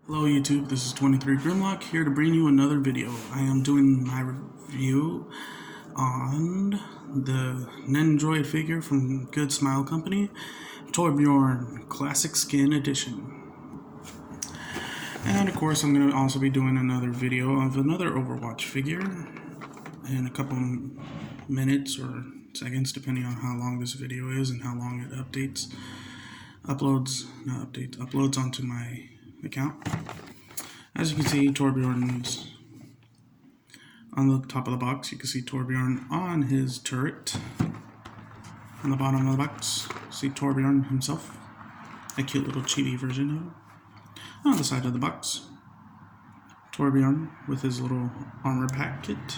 Hello YouTube, this is 23 Grimlock here to bring you another video. I am doing my review on the Nendroid figure from Good Smile Company, Torbjorn Classic Skin Edition. And of course I'm going to also be doing another video of another Overwatch figure in a couple minutes or seconds depending on how long this video is and how long it uploads onto my account. As you can see, Torbjorn's on the top of the box. You can see Torbjorn on his turret. On the bottom of the box, see Torbjorn himself, a cute little chibi version of him. On the side of the box, Torbjorn with his little armor pack kit.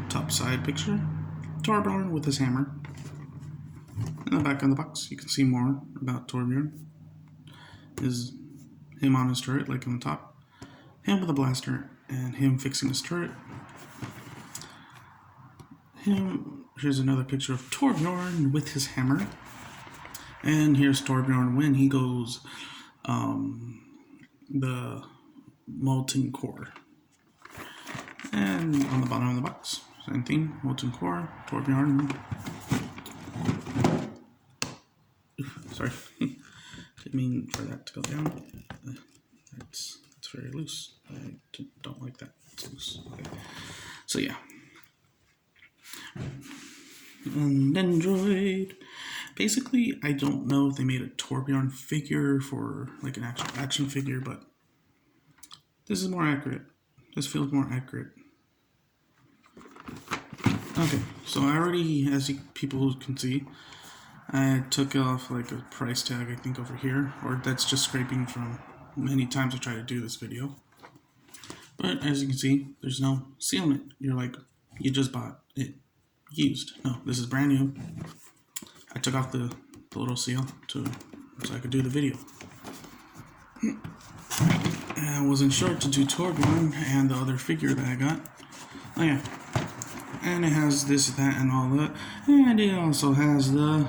Top side picture, Torbjorn with his hammer. In the back of the box, you can see more about Torbjorn. Is him on his turret, like on the top, him with a blaster, and him fixing his turret. Here's another picture of Torbjorn with his hammer. And here's Torbjorn when he goes the molten core. And on the bottom of the box, same thing, molten core, Torbjorn. Sorry. Didn't mean for that to go down. It's very loose. I don't like that. It's loose. Okay. So yeah. Nendroid. Basically, I don't know if they made a Torbjorn figure for like an actual action figure, but this is more accurate. This feels more accurate. Okay, so I already, as people can see, I took off like a price tag, I think, over here, or that's just scraping from many times I tried to do this video. But as you can see, there's no sealment. You're like, you just bought it used. No, this is brand new. I took off the little seal so I could do the video. I wasn't sure to do Torbjorn and the other figure that I got. Oh yeah. And it has this, that, and all that. And it also has the...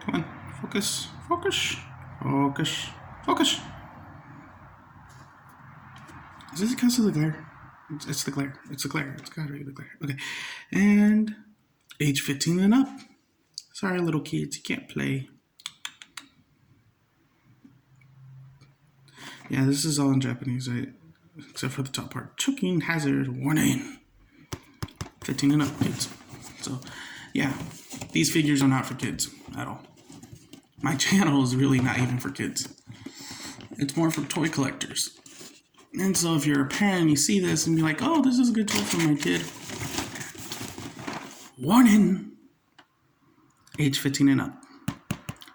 Come on, focus, focus, focus, focus. Is this because of the glare? It's the glare. It's the glare. It's gotta be the glare. Okay. And age 15 and up. Sorry, little kids, you can't play. Yeah, this is all in Japanese, except for the top part. Choking hazard warning. 15 and up, kids. So, yeah, these figures are not for kids at all. My channel is really not even for kids. It's more for toy collectors. And so if you're a parent and you see this and be like, oh, this is a good toy for my kid. Warning! Age 15 and up.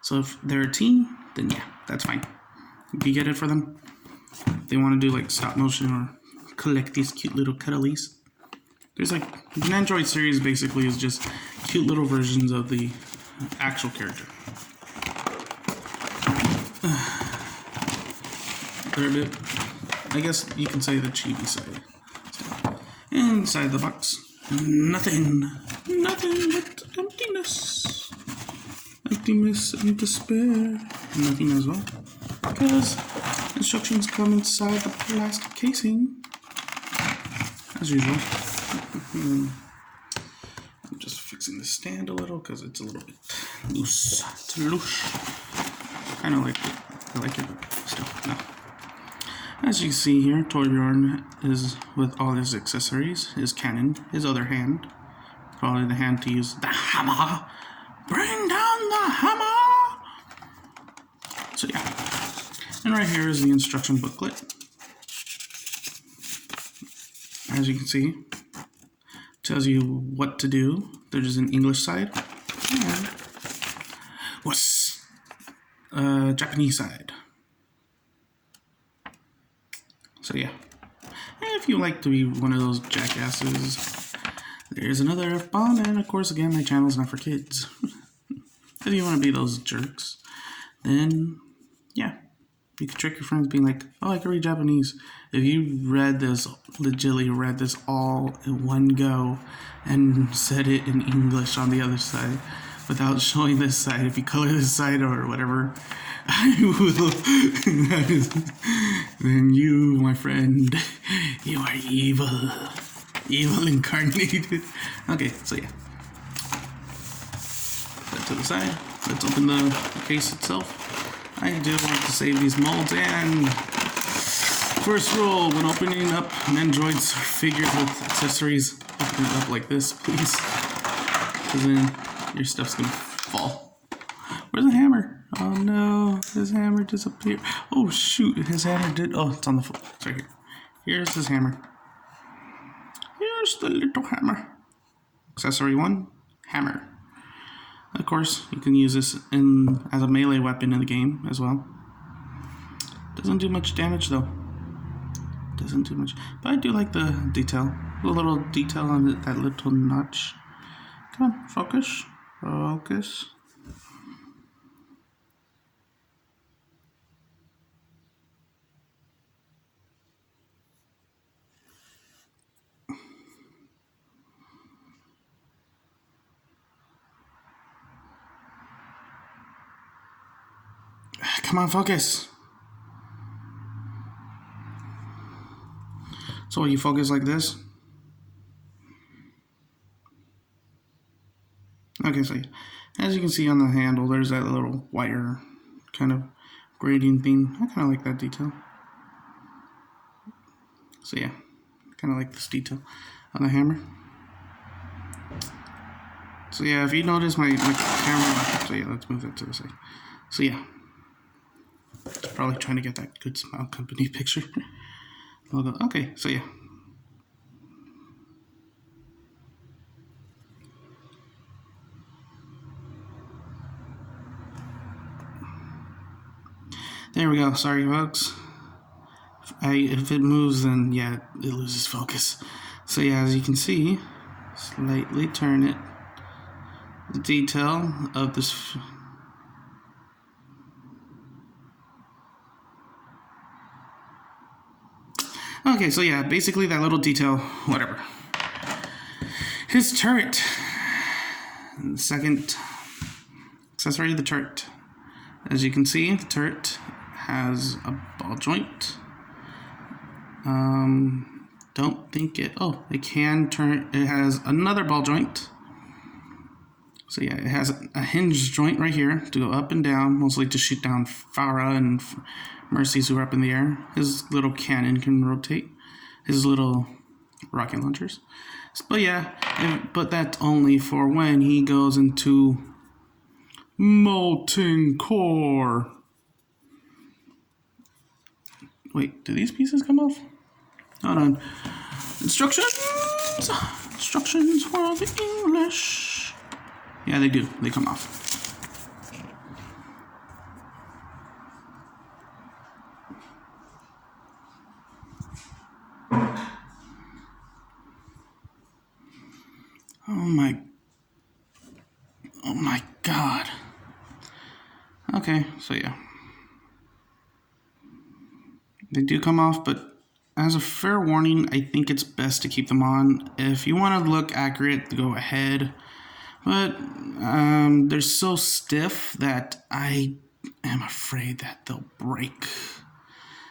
So if they're a teen, then yeah, that's fine. You get it for them. If they want to do like stop motion or collect these cute little cuddlies. There's like, the Nendroid series basically is just cute little versions of the actual character. Third bit, I guess you can say the chibi side. So, inside the box, nothing but emptiness. Emptiness and despair. Nothing as well, because instructions come inside the plastic casing, as usual. I'm just fixing the stand a little because it's a little bit loose. It's loose. I don't like it. I like it, but still, no. As you see here, Torbjorn is with all his accessories, his cannon, his other hand, probably the hand to use the hammer. Bring down the hammer! So yeah. And right here is the instruction booklet. As you can see, it tells you what to do. There's an English side and what's Japanese side. So yeah, and if you like to be one of those jackasses, there's another F-bomb, and of course again my channel is not for kids. If you want to be those jerks, then yeah, you can trick your friends being like, oh, I can read Japanese. If you read this, legitimately read this all in one go and said it in English on the other side, without showing this side. If you color this side or whatever, I will. Then you, my friend, you are evil. Evil incarnated. Okay, so yeah. Put that to the side. Let's open the case itself. I do want to save these molds, and first rule when opening up an Android's figures with accessories, open it up like this, please. Because then your stuff's gonna fall. Where's the hammer? Oh no, his hammer disappeared. Oh shoot, his hammer did. Oh, it's on the floor. It's right here. Here's his hammer. Here's the little hammer. Accessory 1, hammer. Of course, you can use this as a melee weapon in the game as well. Doesn't do much damage though. Doesn't do much. But I do like the detail. The little detail on that little notch. Come on, focus. Focus. Come on, focus. So you focus like this. Okay, so as you can see on the handle, there's that little wire kind of grading thing. I kind of like that detail. So yeah, kind of like this detail on the hammer. So yeah, if you notice my camera, so yeah, let's move that to the side. So yeah, probably trying to get that Good Smile Company picture logo. Okay, so yeah. There we go. Sorry, folks. If it moves, then yeah, it loses focus. So yeah, as you can see, slightly turn it. The detail of this. Okay, so yeah, basically that little detail, whatever. His turret. Second accessory of the turret. As you can see, the turret has a ball joint. Don't think it. Oh, it can turn. It has another ball joint. So yeah, it has a hinge joint right here to go up and down, mostly to shoot down Farah and Mercies who are up in the air. His little cannon can rotate. His little rocket launchers. But yeah, but that's only for when he goes into molten core. Wait, do these pieces come off? Hold on. Instructions for the English. Yeah, they do. They come off. Oh my god. Okay, so yeah. They do come off, but as a fair warning, I think it's best to keep them on. If you want to look accurate, go ahead. But they're so stiff that I am afraid that they'll break.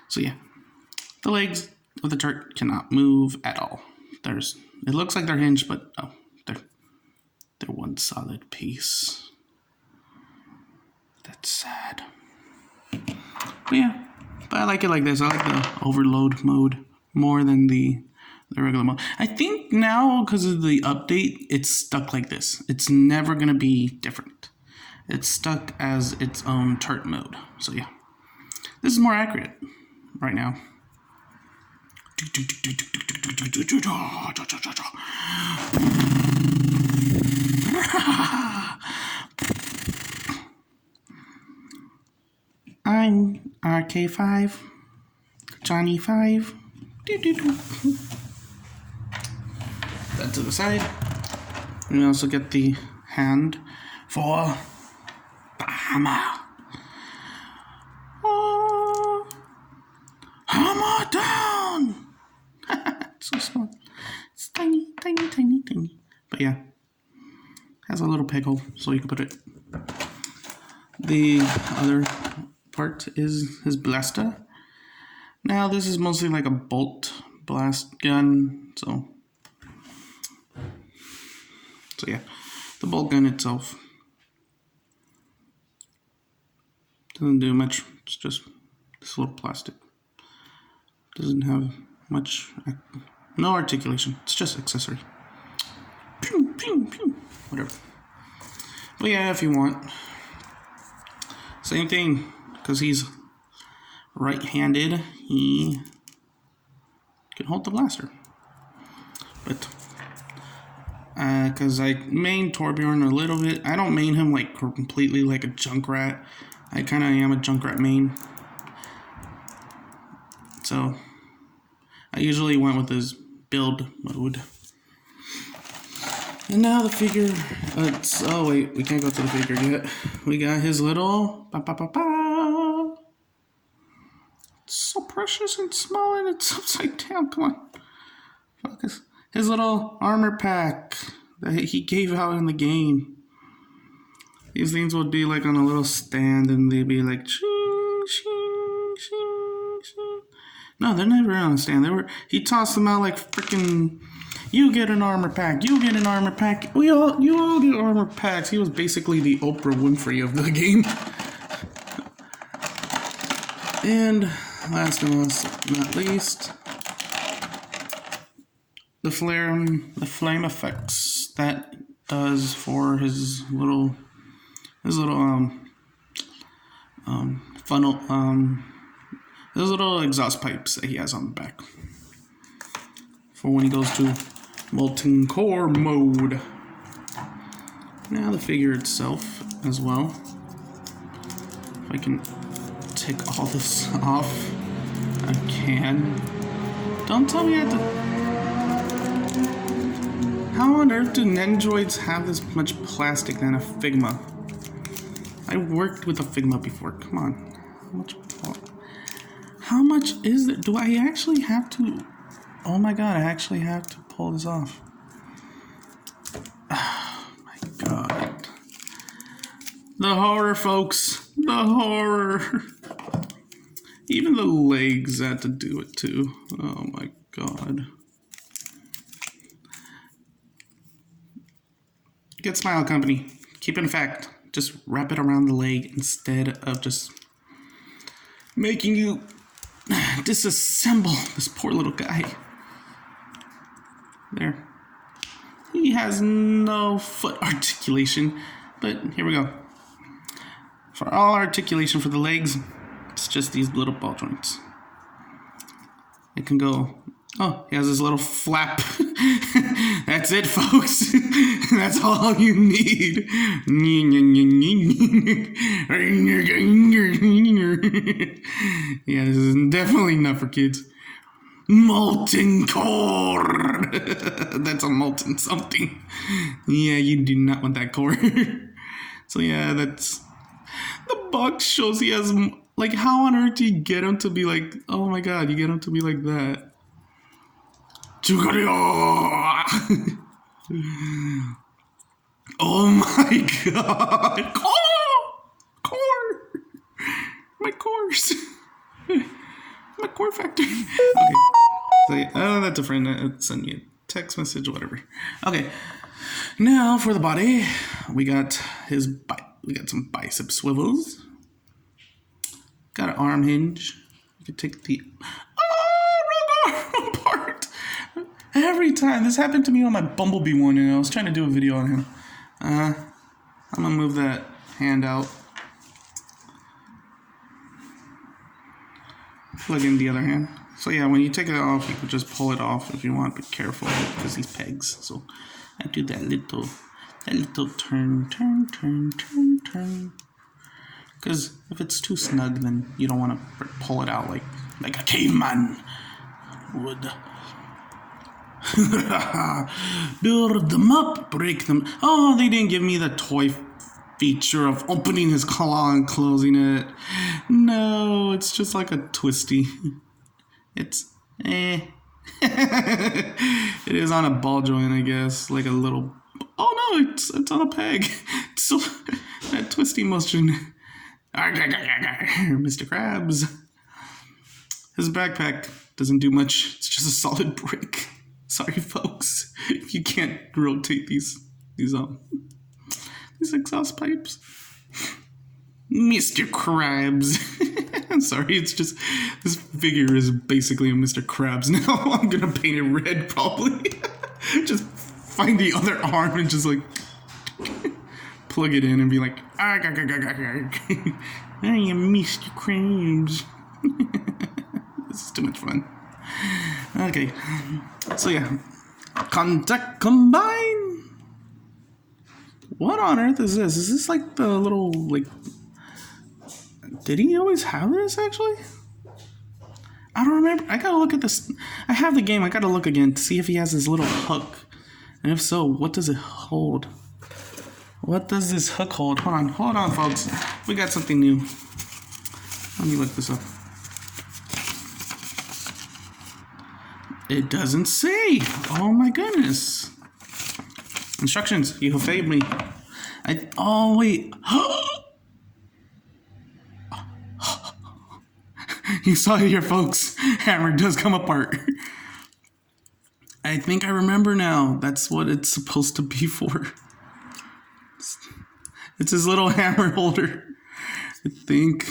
So yeah, the legs of the turret cannot move at all. It looks like they're hinged, but oh, they're one solid piece. That's sad. But yeah, but I like it like this. I like the overload mode more than the regular mode. I think now, because of the update, it's stuck like this. It's never going to be different. It's stuck as its own turret mode. So yeah, this is more accurate right now. I'm RK5, Johnny 5. That to the side. And we also get the hand for the hammer. Oh, hammer down! It's so small. It's tiny, tiny, tiny, tiny. But yeah, has a little peg hole, so you can put it. The other part is his blaster. Now this is mostly like a bolt blast gun, so yeah, the bolt gun itself doesn't do much. It's just this little plastic. Doesn't have much, no articulation. It's just accessory. Pew, pew, pew. Whatever. But yeah, if you want, same thing, because he's right-handed, he can hold the blaster. But because I main Torbjorn a little bit, I don't main him like completely like a Junkrat. I kind of am a Junkrat main, so I usually went with his build mode. And now the figure, oh wait, we can't go to the figure yet. We got his little, It's so precious and small and it's upside down, come on. Focus. His little armor pack that he gave out in the game. These things would be like on a little stand and they'd be like, shing, shing, shing, shing. No, they're never on a stand. He tossed them out like freaking, you get an armor pack, you get an armor pack, you all get armor packs. He was basically the Oprah Winfrey of the game. And last and not least, the flame effects that does for his little funnel, his little exhaust pipes that he has on the back for when he goes to molten core mode. Now the figure itself as well. If I can take all this off, I can. Don't tell me I have to. How on earth do Nendroids have this much plastic than a Figma? I worked with a Figma before. Come on. How much is it? Do I actually have to? Oh my god, I actually have to pull this off. Oh my god. The horror, folks. The horror. Even the legs had to do it too. Oh my god. Good Smile Company. Keep it in fact. Just wrap it around the leg instead of just making you disassemble this poor little guy. There. He has no foot articulation, but here we go. For all articulation for the legs, it's just these little ball joints. It can go. Oh, he has this little flap. That's it, folks. That's all you need. Yeah, this is definitely not for kids. Molten core. That's a molten something. Yeah, you do not want that core. So yeah, that's... The box shows he has... Like, how on earth do you get him to be like... Oh my god, you get him to be like that. Oh my god. Core. My cores. My core factor. Okay. So, yeah, oh, that's a friend. Send me a text message or whatever. Okay. Now for the body, we got we got some bicep swivels. Got an arm hinge. You can take the arm apart. Every time. This happened to me on my Bumblebee one, and I was trying to do a video on him. I'm gonna move that hand out. Plug in the other hand. So yeah, when you take it off, you can just pull it off if you want. Be careful because these pegs. So I do that little turn. Because if it's too snug, then you don't want to pull it out like a caveman would. Build them up, break them. Oh, they didn't give me the toy feature of opening his claw and closing it. No, it's just like a twisty. It's It is on a ball joint, I guess, like a little Oh no, it's on a peg. It's still that twisty motion. Mr. Krabs. His backpack doesn't do much. It's just a solid brick. Sorry, folks, if you can't rotate these exhaust pipes. Mr. Krabs. I'm sorry, it's just this figure is basically a Mr. Krabs now. I'm gonna paint it red probably. Just find the other arm and just like plug it in and be like, I am Mr. Krabs. This is too much fun. Okay, so yeah, contact combine. What on earth is this? Is this like the little like? Did he always have this actually? I don't remember. I gotta look at this. I have the game. I gotta look again to see if he has this little hook. And if so, what does it hold? What does this hook hold? Hold on, folks. We got something new. Let me look this up. It doesn't say. Oh my goodness. Instructions. You have failed me. Oh wait. You saw it here, folks. Hammer does come apart. I think I remember now. That's what it's supposed to be for. It's his little hammer holder. I think.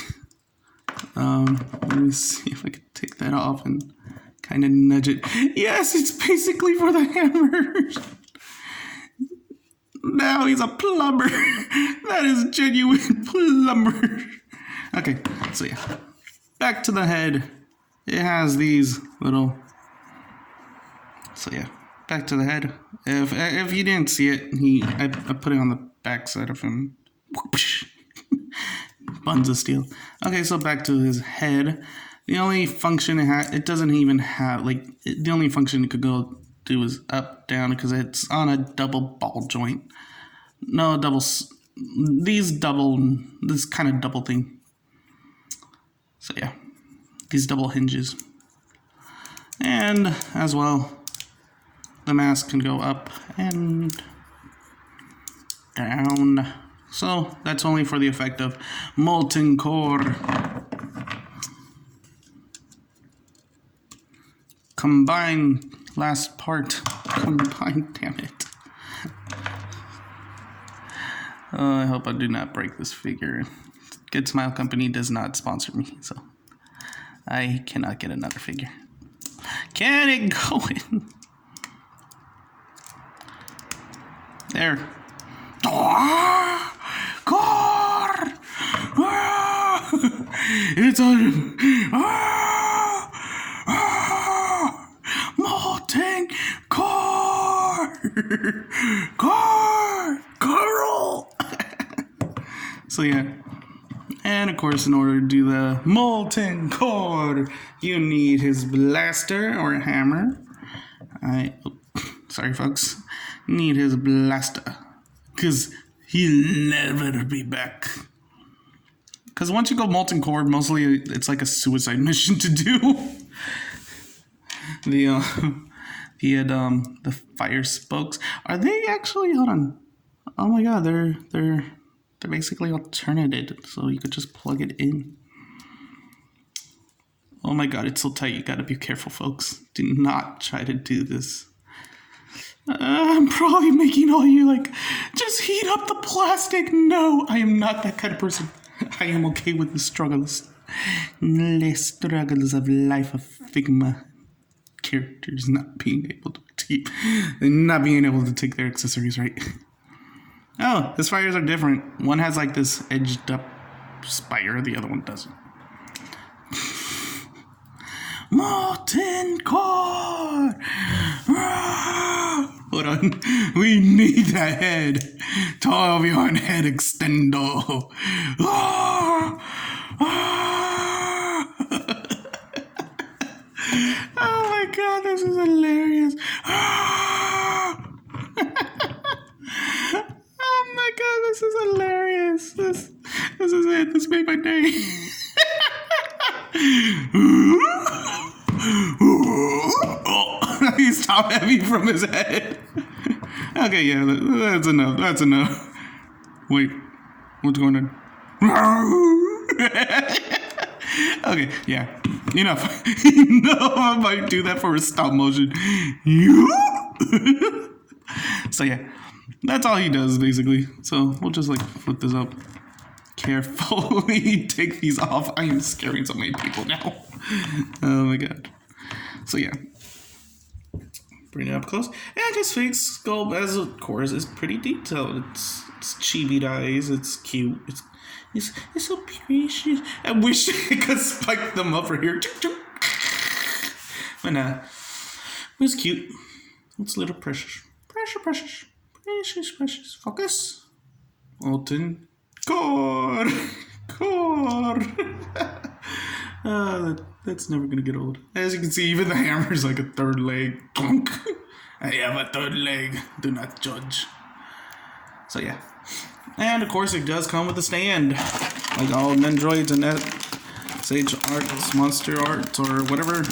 Let me see if I can take that off and kind of nudge it. Yes, it's basically for the hammer. Now he's a plumber. That is genuine plumber. Okay, so yeah. Back to the head. It has these little. So yeah, back to the head. If you didn't see it, I put it on the back side of him. Buns of steel. Okay, so back to his head. The only function it doesn't even have the only function it could go do is up, down, because it's on a double ball joint. No double. This kind of double thing. So yeah, these double hinges. And as well, the mask can go up and down. So that's only for the effect of molten core. Combine, last part. Combine, damn it. I hope I do not break this figure. Good Smile Company does not sponsor me, so I cannot get another figure. Can it go in? There. Core! It's a molten core! Coral! So yeah. And of course, in order to do the molten core, you need his blaster or hammer. Sorry folks, need his blaster, because he'll never be back. Because once you go molten core, mostly it's like a suicide mission to do. The fire spokes, are they actually? Hold on. Oh my god, they're basically alternated, so you could just plug it in. Oh my god, it's so tight. You gotta be careful, folks. Do not try to do this. I'm probably making all you just heat up the plastic. No, I am not that kind of person. I am okay with the struggles. The struggles of life of Figma characters not being able to take their accessories right. Oh, his fires are different. One has this edged up spire, the other one doesn't. Molten core! Hold on. We need that head. Torbjorn head extendo. Oh my god, this is hilarious. Oh my god, this is hilarious. This is it. This made my day. He's top heavy from his head. Okay, yeah, that's enough. That's enough. Wait, what's going on? Okay, yeah, enough. I might do that for a stop motion. So yeah, that's all he does basically. So we'll just like flip this up. Carefully take these off. I am scaring so many people now. Oh my god. So yeah. Bring it up close. And his face sculpt, as of course, is pretty detailed. It's chibi eyes. It's cute. It's so precious. I wish I could spike them up right here. But nah. It's cute. It's a little precious. Precious. Focus. Alton. Core. That's never gonna get old. As you can see, even the hammer is like a third leg. I have a third leg. Do not judge. So yeah. And of course it does come with a stand. Like all Nendroids and that Sage Arts, Monster Arts, or whatever.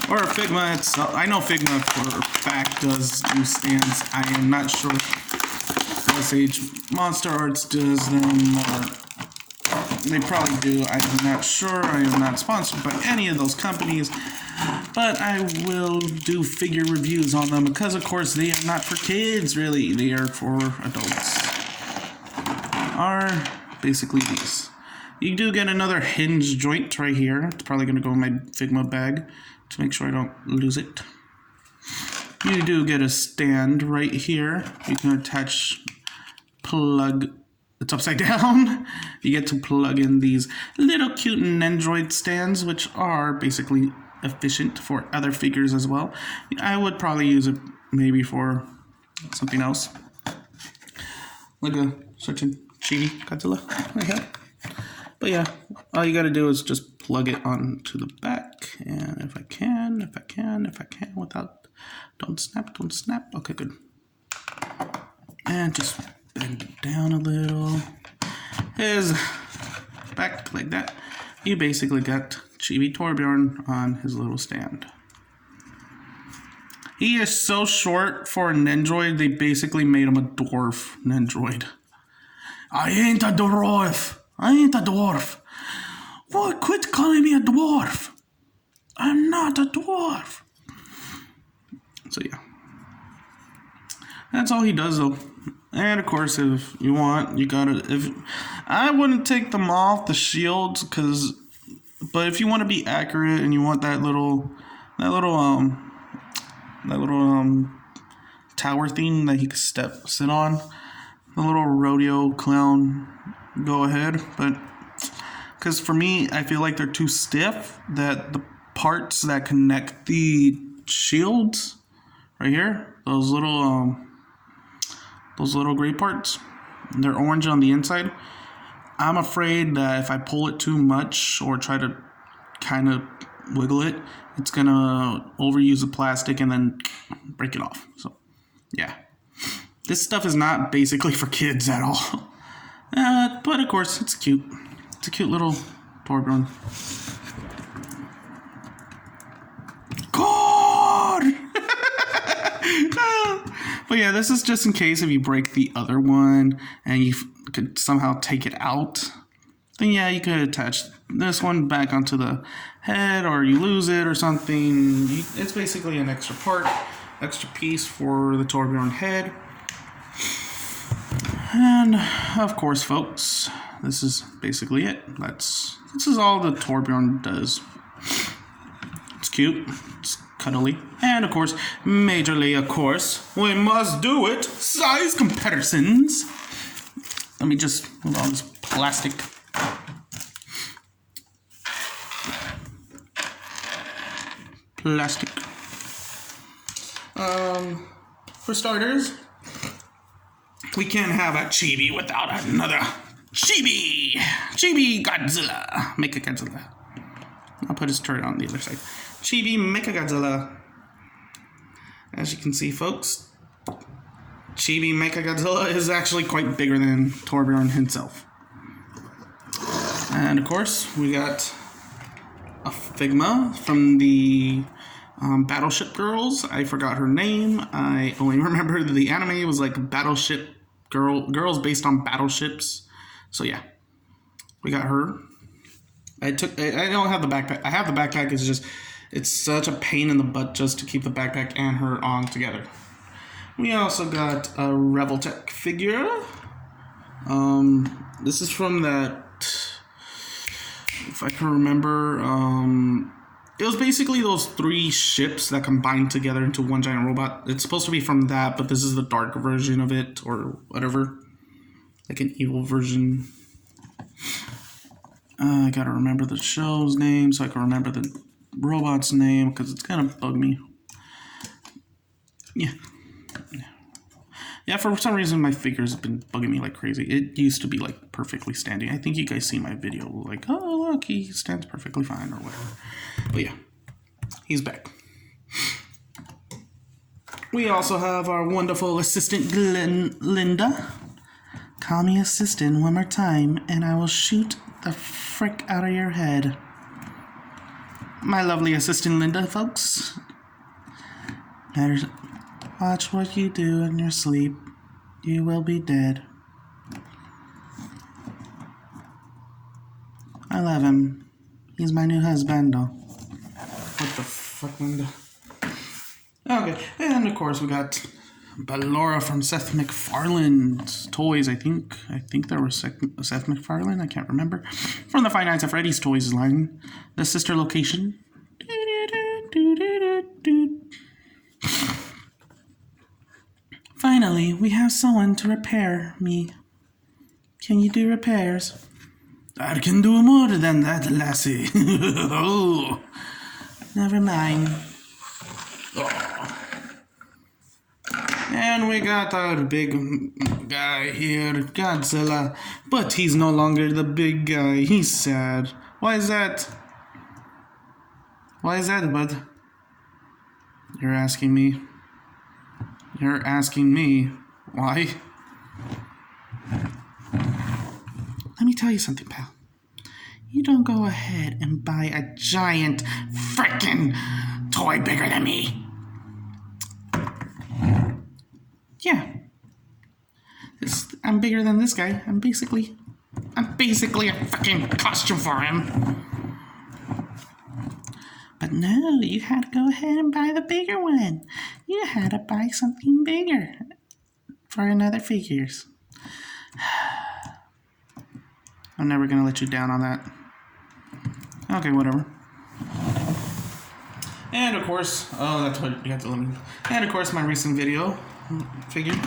Or Figma. I know Figma for a fact does do stands. I am not sure if Sage Monster Arts does them, or they probably do. I'm not sure. I am not sponsored by any of those companies. But I will do figure reviews on them because, of course, they are not for kids, really. They are for adults. Are basically these. You do get another hinge joint right here. It's probably going to go in my Figma bag to make sure I don't lose it. You do get a stand right here. You can attach, plug. It's upside down. You get to plug in these little cute Nendroid stands, which are basically efficient for other figures as well. I would probably use it maybe for something else, like a certain Chibi Godzilla I have. But yeah, all you gotta do is just plug it onto the back, and if I can, without, don't snap. Okay, good. And just bend it down a little. His back like that. You basically got Chibi Torbjorn on his little stand. He is so short for a Nendroid, they basically made him a dwarf Nendroid. I ain't a dwarf. Boy, quit calling me a dwarf. I'm not a dwarf. So yeah. That's all he does though. And of course, if you want, you gotta. I wouldn't take them off the shields, but if you want to be accurate and you want that little tower thing that he could sit on, the little rodeo clown, go ahead. But because for me, I feel like they're too stiff. That the parts that connect the shields, right here, those little gray parts, they're orange on the inside. I'm afraid that if I pull it too much or try to kind of wiggle it, it's gonna overuse the plastic and then break it off. So yeah, this stuff is not basically for kids at all. But of course, it's cute. It's a cute little Torbjorn. But yeah, this is just in case if you break the other one and you could somehow take it out, then yeah, you could attach this one back onto the head, or you lose it or something. It's basically an extra part, extra piece for the Torbjorn head. And of course, folks, this is basically it. This is all the Torbjorn does. It's cute. It's cuddly. And of course, majorly, of course, we must do it. Size comparisons. Let me just move all this plastic. For starters, we can't have a Chibi without another Chibi. Chibi Godzilla. Mechagodzilla. I'll put his turret on the other side. Chibi Mechagodzilla. As you can see, folks, Chibi Mechagodzilla is actually quite bigger than Torbjorn himself. And of course, we got a Figma from the Battleship Girls. I forgot her name. I only remember that the anime was like Battleship Girls based on battleships. So yeah, we got her. I don't have the backpack. I have the backpack. It's such a pain in the butt just to keep the backpack and her on together. We also got a Revoltech figure. This is from that, if I can remember, it was basically those 3 ships that combined together into one giant robot. It's supposed to be from that, but this is the dark version of it, or whatever. Like an evil version. I gotta remember the show's name so I can remember the robot's name, because it's gonna bug me. Yeah, for some reason my figures have been bugging me like crazy. It used to be like perfectly standing. I think you guys see my video like, oh look, he stands perfectly fine or whatever. But yeah, he's back. We also have our wonderful assistant Linda. Call me assistant one more time and I will shoot the frick out of your head. My lovely assistant Linda, folks. Matters. Watch what you do in your sleep. You will be dead. I love him. He's my new husband. What the fuck, Linda? Okay, and of course we got Ballora from Seth MacFarlane's Toys, I think. I think there was Seth MacFarlane, I can't remember. From the Five Nights at Freddy's Toys line. The sister location. Finally, we have someone to repair me. Can you do repairs? I can do more than that, lassie. Oh, never mind. Oh. And we got our big guy here, Godzilla. But he's no longer the big guy. He's sad. Why is that? Why is that, bud? You're asking me. You're asking me why? Let me tell you something, pal. You don't go ahead and buy a giant frickin' toy bigger than me. Yeah. I'm bigger than this guy. I'm basically a fucking costume for him. But no, you had to go ahead and buy the bigger one. You had to buy something bigger for another figures. I'm never gonna let you down on that. Okay, whatever. And of course, oh, that's what you have to let me. And of course, my recent video figure,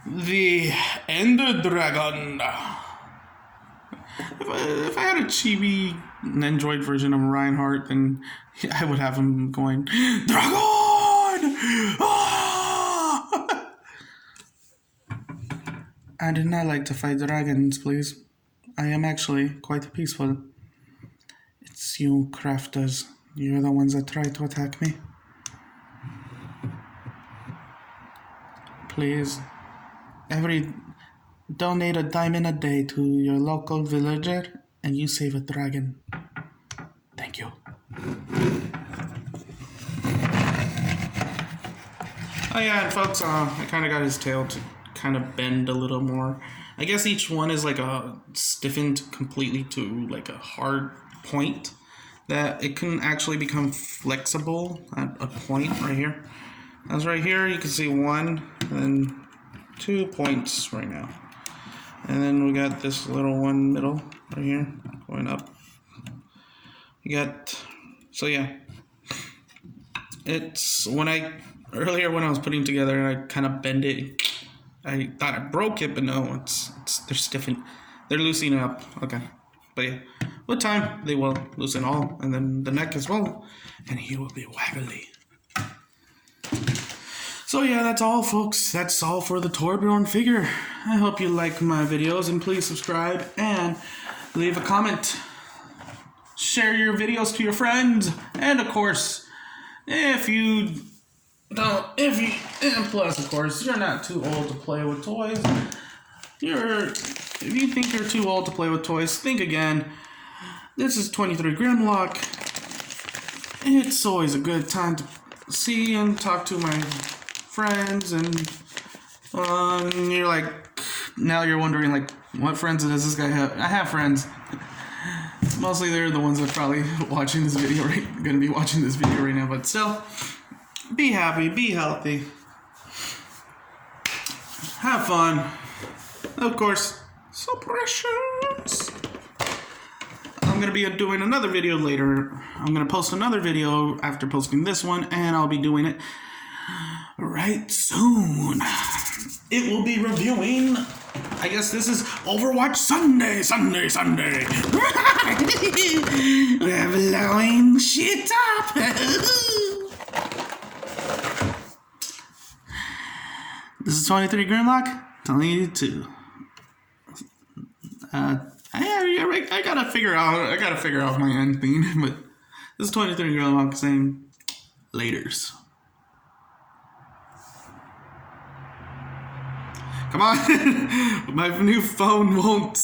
the Ender Dragon. If I had a chibi Android version of Reinhardt, then I would have him going, Dragon! Ah! I do not like to fight dragons, please. I am actually quite peaceful. It's you crafters. You're the ones that try to attack me. Please, donate a diamond a day to your local villager and you save a dragon. Thank you. Oh yeah, and folks, I kind of got his tail to kind of bend a little more. I guess each one is like stiffened completely to like a hard point that it can actually become flexible at a point right here. As right here, you can see 1 and then 2 points right now. And then we got this little one middle right here going up. You got, so yeah. It's earlier when I was putting together, I kind of bend it. I thought I broke it, but no, they're stiffened. They're loosening up. Okay. But yeah, with time, they will loosen all. And then the neck as well. And he will be waggly. So yeah, that's all, folks. That's all for the Torbjorn figure. I hope you like my videos, and please subscribe and leave a comment. Share your videos to your friends. And of course, and plus, of course, you're not too old to play with toys. If you think you're too old to play with toys, think again. This is 23 Grimlock it's always a good time to see and talk to my friends, and you're like, now you're wondering, like, what friends does this guy have? I have friends. Mostly they're the ones that are probably watching this video, gonna be watching this video right now, but still, be happy, be healthy, have fun. Of course, so precious. I'm gonna be doing another video later. I'm gonna post another video after posting this one, and I'll be doing it right soon. It will be reviewing, I guess this is Overwatch Sunday. We're blowing shit up. This is 23 Grimlock telling you to. I gotta figure out my end theme, but this is 23 Grimlock saying laters. Come on, my new phone won't